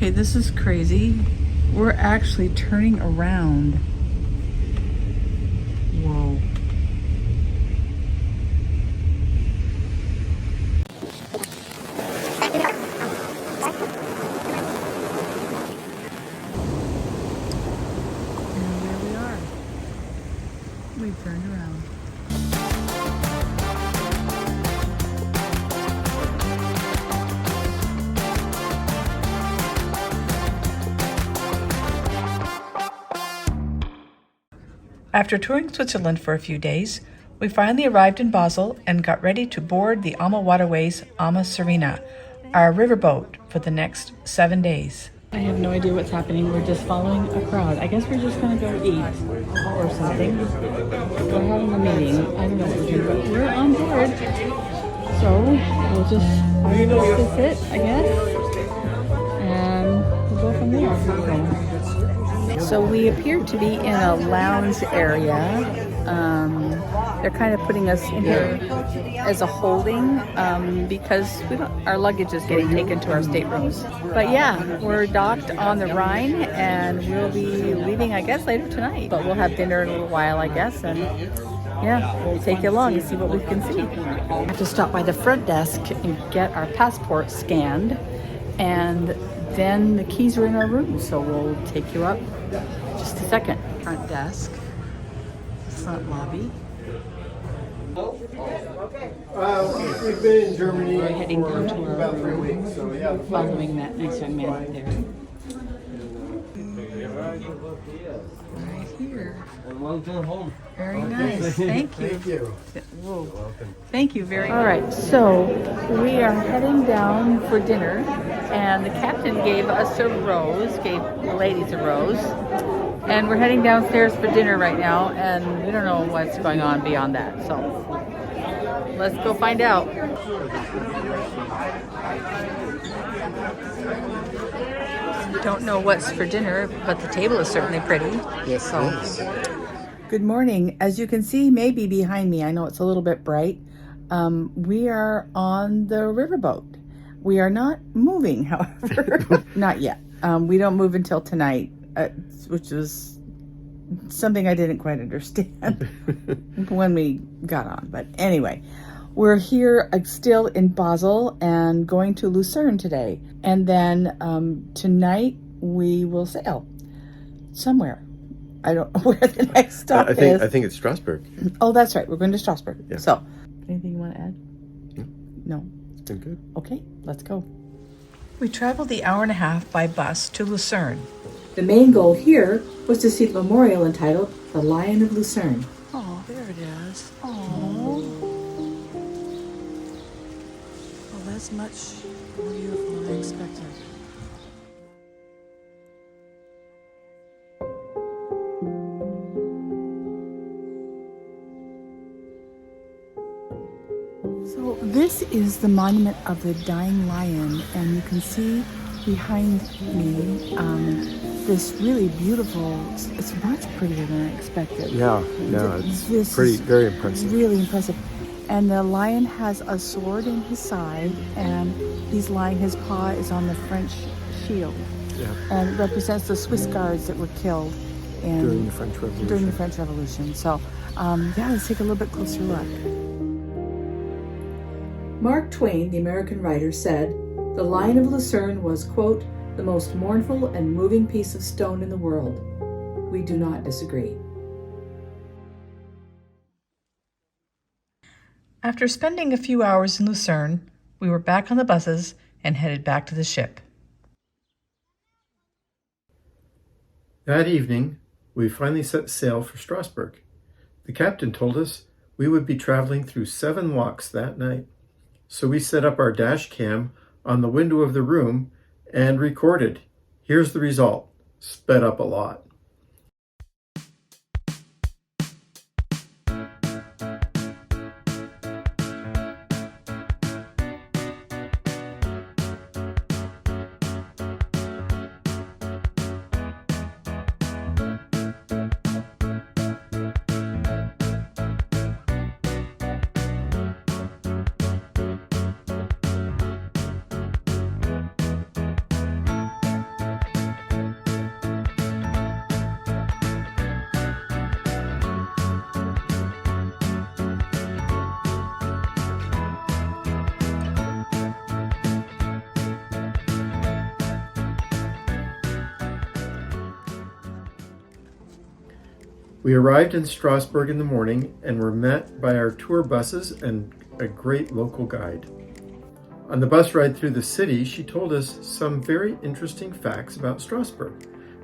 Okay, this is crazy. We're actually turning around. Whoa. And there we are. We've turned around. After touring Switzerland for a few days, we finally arrived in Basel and got ready to board the AmaWaterways AmaSerena, our riverboat, for the next 7 days. I have no idea what's happening. We're just following a crowd. I guess we're just going to go eat or something. We're having a meeting. I don't know what we're doing, but we're on board. So we'll just visit, I guess, and we'll go from there. So we appear to be in a lounge area. They're kind of putting us in here as a holding because our luggage is getting taken to our staterooms. But yeah, we're docked on the Rhine and we'll be leaving, I guess, later tonight. But we'll have dinner in a little while, I guess, and yeah, we'll take you along and see what we can see. I have to stop by the front desk and get our passport scanned, and then the keys are in our room, so we'll take you up just a second. Front desk, front lobby. We've been in Germany. We're heading down to our about 3 room, weeks, so yeah. following that nice young man there. Right here. And welcome home. Very nice. Thank you. Thank you. Whoa. Thank you very much. All right, so we are heading down for dinner, and the captain gave us a rose, gave the ladies a rose, and we're heading downstairs for dinner right now, and we don't know what's going on beyond that, so let's go find out. Don't know what's for dinner, but the table is certainly pretty. Yes, so. Good morning. As you can see, maybe behind me, I know it's a little bit bright, we are on the riverboat. We are not moving, however. Not yet. We don't move until tonight, which is something I didn't quite understand when we got on. But anyway, we're here still in Basel and going to Lucerne today. And then tonight we will sail somewhere. I don't know where the next stop is. I think it's Strasbourg. Oh, that's right. We're going to Strasbourg. Yeah. So, anything you want to add? No. It's been good. Okay, let's go. We traveled the hour and a half by bus to Lucerne. The main goal here was to see the memorial entitled The Lion of Lucerne. Oh, there it is. Oh. Well, that's much more beautiful than I expected. So this is the monument of the dying lion, and you can see behind me this really beautiful, it's much prettier than I expected. Yeah, it's pretty, very impressive. Really impressive. And the lion has a sword in his side, and he's lying, his paw is on the French shield. Yeah. And it represents the Swiss guards that were killed During the French Revolution. During the French Revolution. So, yeah, let's take a little bit closer look. Mark Twain, the American writer, said, "The Lion of Lucerne was, quote, the most mournful and moving piece of stone in the world." We do not disagree. After spending a few hours in Lucerne, we were back on the buses and headed back to the ship. That evening, we finally set sail for Strasbourg. The captain told us we would be traveling through 7 locks that night. So we set up our dash cam on the window of the room and recorded. Here's the result. Sped up a lot. We arrived in Strasbourg in the morning and were met by our tour buses and a great local guide. On the bus ride through the city, she told us some very interesting facts about Strasbourg.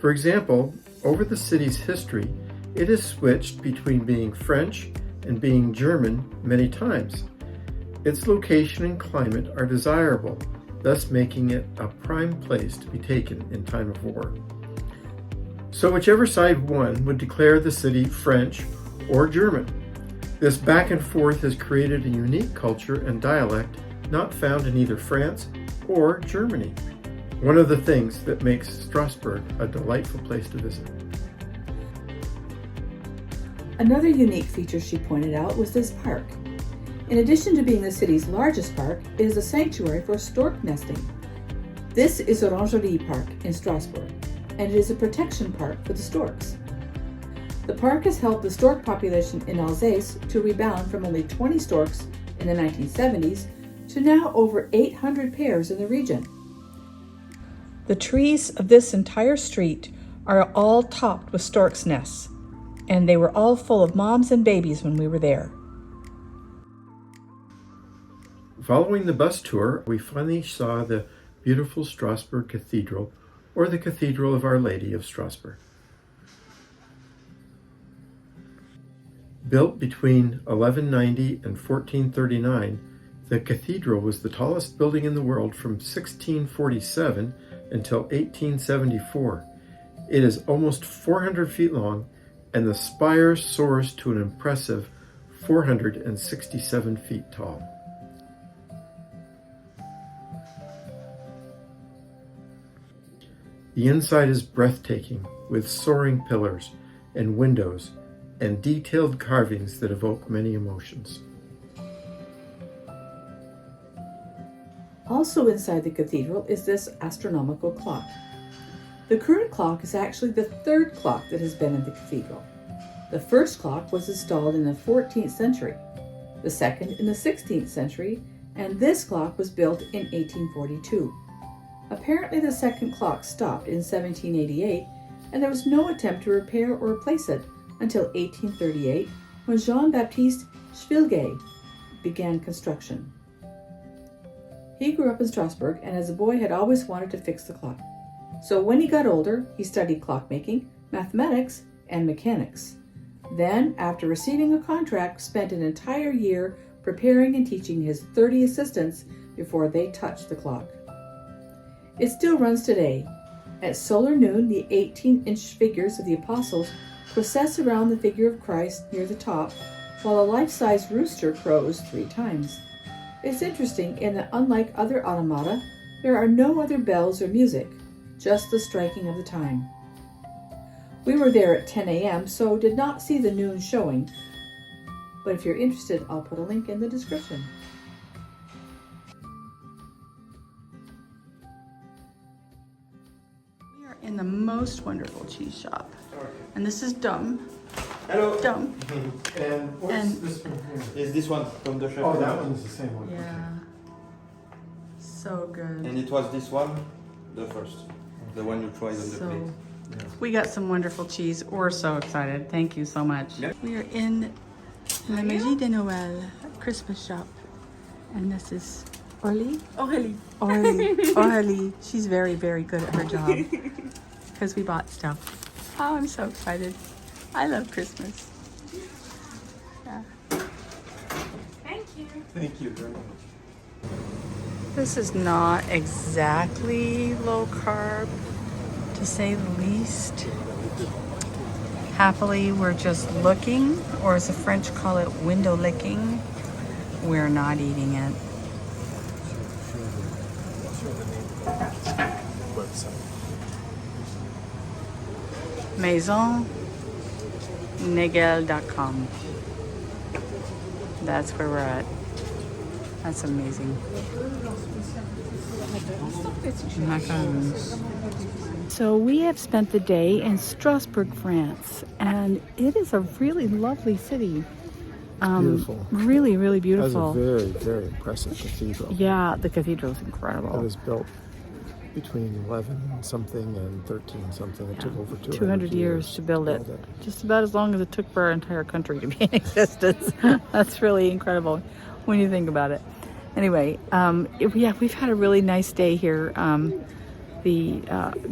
For example, over the city's history, it has switched between being French and being German many times. Its location and climate are desirable, thus making it a prime place to be taken in time of war. So whichever side won would declare the city French or German. This back and forth has created a unique culture and dialect not found in either France or Germany. One of the things that makes Strasbourg a delightful place to visit. Another unique feature she pointed out was this park. In addition to being the city's largest park, it is a sanctuary for stork nesting. This is Orangerie Park in Strasbourg, and it is a protection park for the storks. The park has helped the stork population in Alsace to rebound from only 20 storks in the 1970s to now over 800 pairs in the region. The trees of this entire street are all topped with storks' nests, and they were all full of moms and babies when we were there. Following the bus tour, we finally saw the beautiful Strasbourg Cathedral, or the Cathedral of Our Lady of Strasbourg. Built between 1190 and 1439, the cathedral was the tallest building in the world from 1647 until 1874. It is almost 400 feet long, and the spire soars to an impressive 467 feet tall. The inside is breathtaking, with soaring pillars and windows and detailed carvings that evoke many emotions. Also inside the cathedral is this astronomical clock. The current clock is actually the third clock that has been in the cathedral. The first clock was installed in the 14th century, the second in the 16th century, and this clock was built in 1842. Apparently the second clock stopped in 1788, and there was no attempt to repair or replace it until 1838, when Jean-Baptiste began construction. He grew up in Strasbourg, and as a boy had always wanted to fix the clock. So when he got older, he studied clockmaking, mathematics, and mechanics. Then, after receiving a contract, spent an entire year preparing and teaching his 30 assistants before they touched the clock. It still runs today. At solar noon, the 18-inch figures of the apostles process around the figure of Christ near the top, while a life-size rooster crows 3 times. It's interesting in that unlike other automata, there are no other bells or music, just the striking of the time. We were there at 10 a.m., so did not see the noon showing, but if you're interested, I'll put a link in the description. We are in the most wonderful cheese shop, and this is Dumb. Hello. Dumb. And what's And- this one here? Is this one from the chef? Oh, that one is the same one. Yeah. So good. And it was this one, the first, the one you tried on the So, plate. we got some wonderful cheese. We're so excited. Thank you so much. Yeah. We are in La Magie de Noël Christmas shop. And this is Aurélie. Aurélie. She's very, very good at her job. Because we bought stuff. Oh, I'm so excited. I love Christmas. Yeah. Thank you very much. This is not exactly low carb, to say the least. Happily, we're just looking, or as the French call it, window licking. We're not eating it. MaisonNegel.com. That's where we're at. That's amazing. So we have spent the day in Strasbourg, France, and it is a really lovely city. Beautiful. Really, really That was beautiful. a very, very impressive cathedral. Yeah, the cathedral is incredible. It was built between 11 something and 13 something. It took over 200 years to build it. Just about as long as it took for our entire country to be in existence. That's really incredible when you think about it. Anyway, we've had a really nice day here. The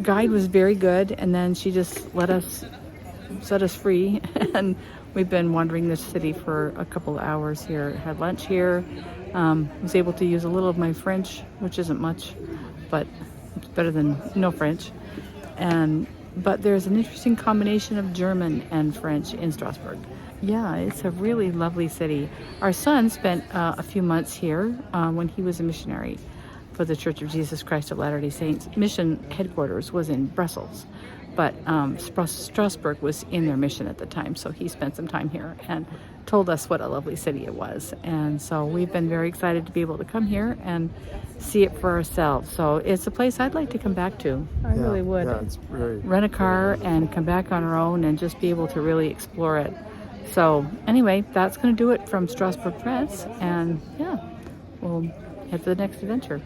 guide was very good, and then she just set us free, and we've been wandering this city for a couple of hours here. Had lunch here. Was able to use a little of my French, which isn't much, but it's better than no French. But there's an interesting combination of German and French in Strasbourg. Yeah, it's a really lovely city. Our son spent a few months here when he was a missionary for the Church of Jesus Christ of Latter-day Saints. Mission headquarters was in Brussels, but Strasbourg was in their mission at the time, so he spent some time here and told us what a lovely city it was. And so we've been very excited to be able to come here and see it for ourselves. So it's a place I'd like to come back to. I really would. Yeah, it's very, rent a car and come back on our own and just be able to really explore it. So anyway, that's going to do it from Strasbourg, France. And yeah, we'll head to the next adventure.